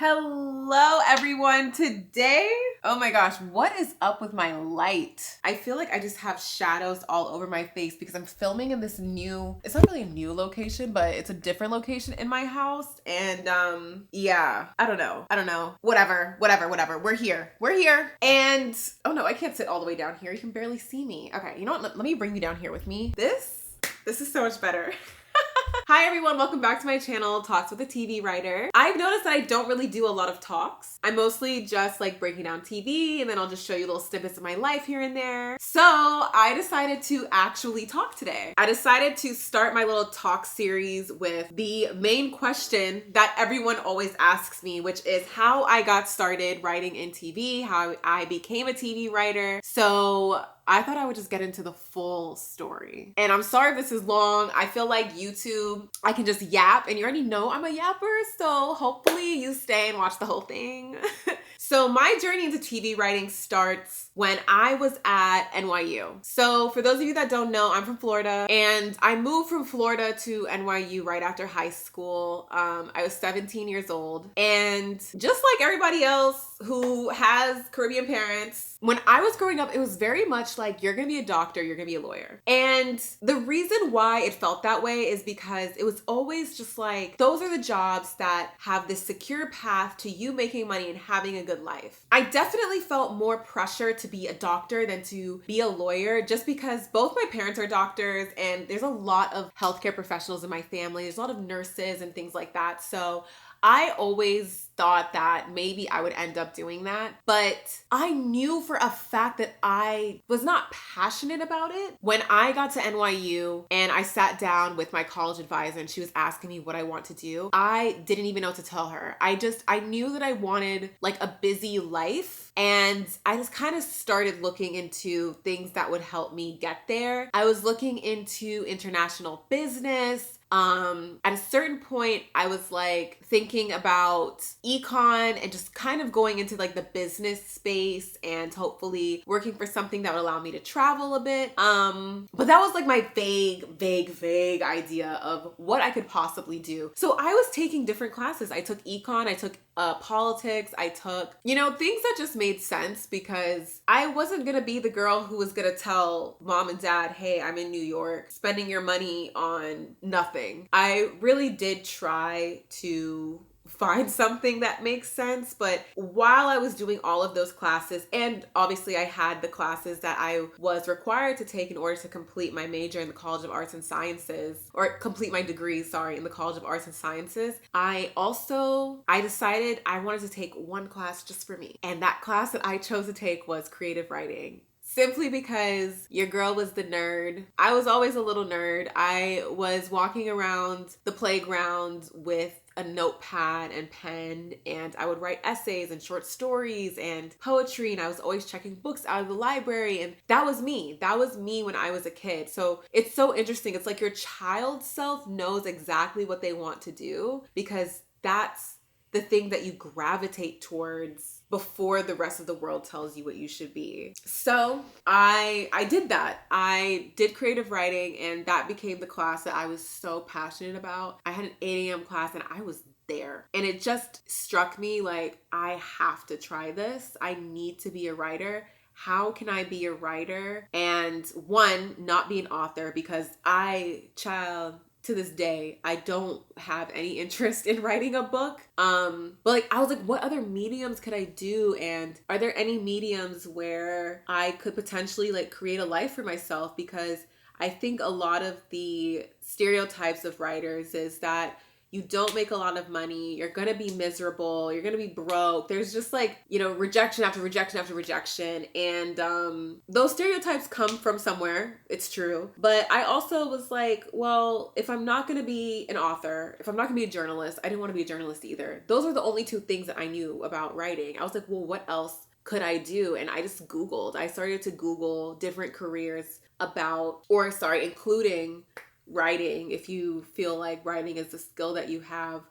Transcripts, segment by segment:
Hello everyone. Today, oh my gosh, what is up with my light? I feel like I just have shadows all over my face because I'm filming in this it's not really a new location, but it's a different location in my house. And yeah, I don't know. Whatever. We're here. And oh no, I can't sit all the way down here. You can barely see me. Okay, you know what? Let me bring you down here with me. This is so much better. Hi everyone, welcome back to my channel, Talks with a TV Writer. I've noticed that I don't really do a lot of talks. I'm mostly just like breaking down TV and then I'll just show you little snippets of my life here and there. So I decided to actually talk today. I decided to start my little talk series with the main question that everyone always asks me, which is how I got started writing in TV, how I became a TV writer. So I thought I would just get into the full story. And I'm sorry if this is long. I feel like YouTube, I can just yap, and you already know I'm a yapper, so hopefully you stay and watch the whole thing. So my journey into TV writing starts when I was at NYU. So for those of you that don't know, I'm from Florida, and I moved from Florida to NYU right after high school. I was 17 years old, and just like everybody else who has Caribbean parents, when I was growing up, it was very much like, you're gonna be a doctor, you're gonna be a lawyer. And the reason why it felt that way is because it was always just like, those are the jobs that have this secure path to you making money and having a good life. I definitely felt more pressure to be a doctor than to be a lawyer, just because both my parents are doctors and there's a lot of healthcare professionals in my family. There's a lot of nurses and things like that. So I always thought that maybe I would end up doing that, but I knew for a fact that I was not passionate about it. When I got to NYU and I sat down with my college advisor and she was asking me what I want to do, I didn't even know what to tell her. I knew that I wanted like a busy life, and I just kind of started looking into things that would help me get there. I was looking into international business. At a certain point, I was like thinking about econ and just kind of going into like the business space and hopefully working for something that would allow me to travel a bit. But that was like my vague idea of what I could possibly do. So I was taking different classes. I took econ, I took politics, I took, things that just made sense because I wasn't gonna be the girl who was gonna tell mom and dad, hey, I'm in New York, spending your money on nothing. I really did try to find something that makes sense, but while I was doing all of those classes, and obviously I had the classes that I was required to take in order to complete my major in the College of Arts and Sciences, or complete my degree, in the College of Arts and Sciences, I decided I wanted to take one class just for me. And that class that I chose to take was creative writing. Simply because your girl was the nerd. I was always a little nerd. I was walking around the playground with a notepad and pen, and I would write essays and short stories and poetry, and I was always checking books out of the library, and that was me. That was me when I was a kid. So it's so interesting. It's like your child self knows exactly what they want to do because that's the thing that you gravitate towards before the rest of the world tells you what you should be. So I did that. I did creative writing, and that became the class that I was so passionate about. I had an 8 a.m. class and I was there. And it just struck me like, I have to try this. I need to be a writer. How can I be a writer? And one, not be an author, because to this day, I don't have any interest in writing a book. But like, I was like, what other mediums could I do? And are there any mediums where I could potentially like create a life for myself? Because I think a lot of the stereotypes of writers is that you don't make a lot of money, you're gonna be miserable, you're gonna be broke. There's just like, rejection after rejection after rejection. And those stereotypes come from somewhere, it's true. But I also was like, well, if I'm not gonna be an author, if I'm not gonna be a journalist, I didn't wanna be a journalist either. Those are the only two things that I knew about writing. I was like, well, what else could I do? And I just Googled. I started to Google different careers including writing. If you feel like writing is the skill that you have,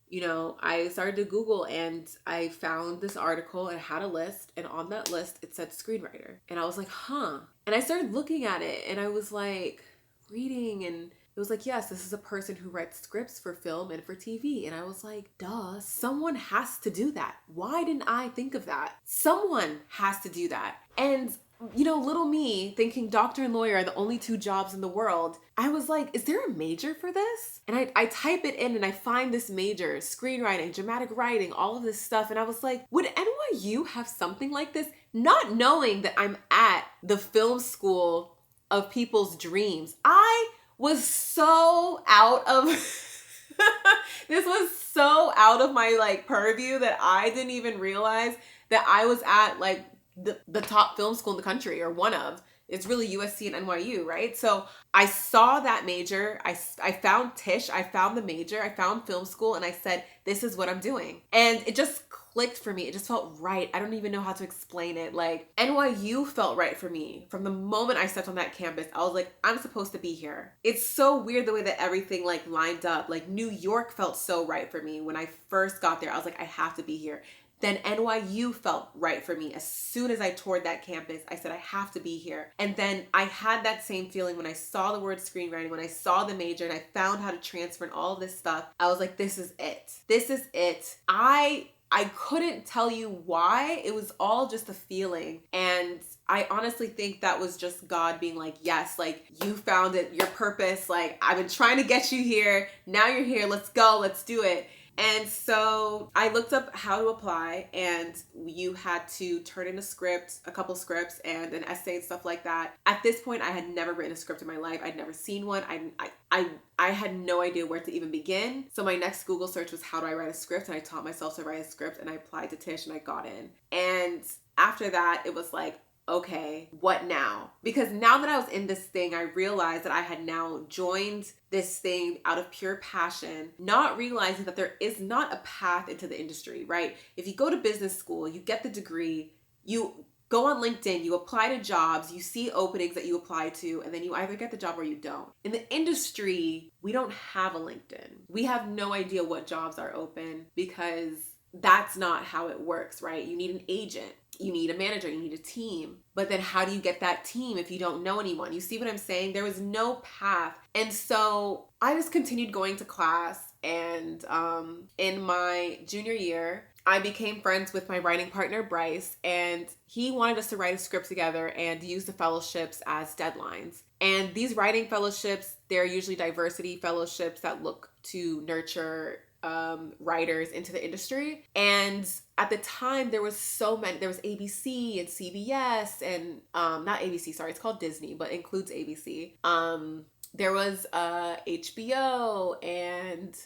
I started to Google and I found this article and had a list, and on that list it said screenwriter, and I was like, and I started looking at it and I was like reading and it was like, yes, this is a person who writes scripts for film and for TV. And I was like, duh, someone has to do that. Why didn't I think of that? Someone has to do that. And little me thinking doctor and lawyer are the only two jobs in the world. I was like, is there a major for this? And I type it in and I find this major, screenwriting, dramatic writing, all of this stuff. And I was like, would NYU have something like this? Not knowing that I'm at the film school of people's dreams. I was so out of, this was so out of my purview that I didn't even realize that I was at the top film school in the country, or one of. It's really USC and NYU, right? So I saw that major. I found Tisch. I found the major. I found film school. And I said, this is what I'm doing. And it just clicked for me. It just felt right. I don't even know how to explain it. NYU felt right for me. From the moment I stepped on that campus, I was like, I'm supposed to be here. It's so weird the way that everything lined up. New York felt so right for me. When I first got there, I was like, I have to be here. Then NYU felt right for me. As soon as I toured that campus, I said, I have to be here. And then I had that same feeling when I saw the word screenwriting, when I saw the major and I found how to transfer and all of this stuff. I was like, this is it. This is it. I couldn't tell you why. It was all just a feeling. And I honestly think that was just God being like, yes, you found it, your purpose. I've been trying to get you here. Now you're here. Let's go. Let's do it. And so I looked up how to apply, and you had to turn in a script, a couple scripts, and an essay and stuff like that. At this point, I had never written a script in my life. I'd never seen one. I had no idea where to even begin. So my next Google search was, how do I write a script? And I taught myself to write a script, and I applied to Tisch and I got in. And after that, it was like, okay, what now? Because now that I was in this thing, I realized that I had now joined this thing out of pure passion, not realizing that there is not a path into the industry, right? If you go to business school, you get the degree, you go on LinkedIn, you apply to jobs, you see openings that you apply to, and then you either get the job or you don't. In the industry, we don't have a LinkedIn. We have no idea what jobs are open because that's not how it works, right? You need an agent. You need a manager, you need a team. But then how do you get that team if you don't know anyone? You see what I'm saying? There was no path. And so I just continued going to class. And in my junior year, I became friends with my writing partner, Bryce, and he wanted us to write a script together and use the fellowships as deadlines. And these writing fellowships, they're usually diversity fellowships that look to nurture writers into the industry. And at the time, there was so many. There was ABC and CBS and not ABC, sorry, it's called Disney, but includes ABC. There was HBO and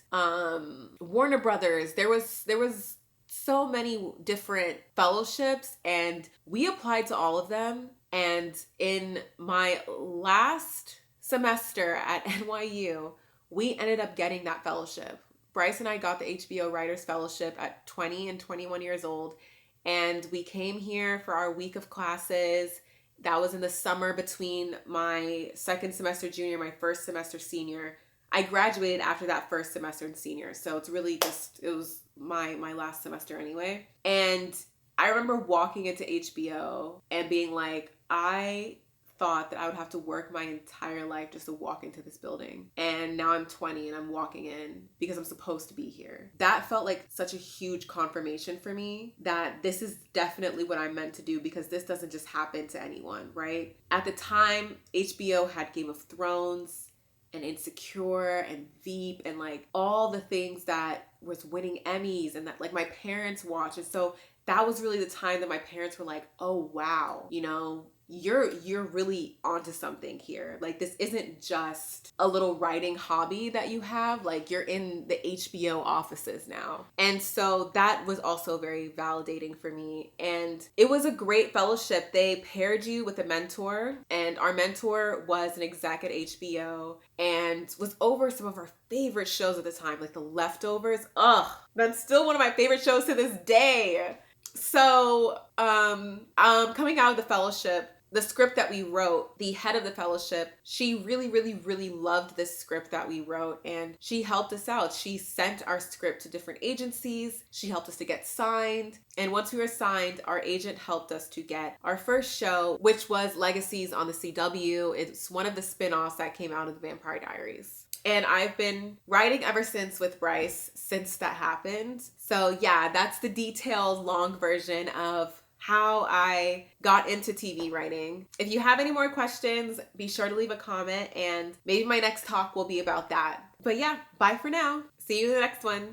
Warner Brothers. There was so many different fellowships, and we applied to all of them. And in my last semester at NYU, we ended up getting that fellowship. Bryce and I got the HBO Writers Fellowship at 20 and 21 years old, and we came here for our week of classes. That was in the summer between my second semester junior, my first semester senior. I graduated after that first semester and senior, so it's really it was my last semester anyway. And I remember walking into HBO and being like, I thought that I would have to work my entire life just to walk into this building. And now I'm 20 and I'm walking in because I'm supposed to be here. That felt like such a huge confirmation for me that this is definitely what I'm meant to do, because this doesn't just happen to anyone, right? At the time, HBO had Game of Thrones and Insecure and Veep and all the things that was winning Emmys and that my parents watched. And so that was really the time that my parents were like, oh wow, you're really onto something here. This isn't just a little writing hobby that you have. You're in the HBO offices now. And so that was also very validating for me. And it was a great fellowship. They paired you with a mentor, and our mentor was an exec at HBO and was over some of our favorite shows at the time, The Leftovers. Ugh, that's still one of my favorite shows to this day. So, coming out of the fellowship, the script that we wrote, the head of the fellowship, she really, really, really loved this script that we wrote, and she helped us out. She sent our script to different agencies. She helped us to get signed. And once we were signed, our agent helped us to get our first show, which was Legacies on the CW. It's one of the spin-offs that came out of the Vampire Diaries. And I've been writing ever since with Bryce since that happened. So yeah, that's the detailed long version of how I got into TV writing. If you have any more questions, be sure to leave a comment and maybe my next talk will be about that. But yeah, bye for now. See you in the next one.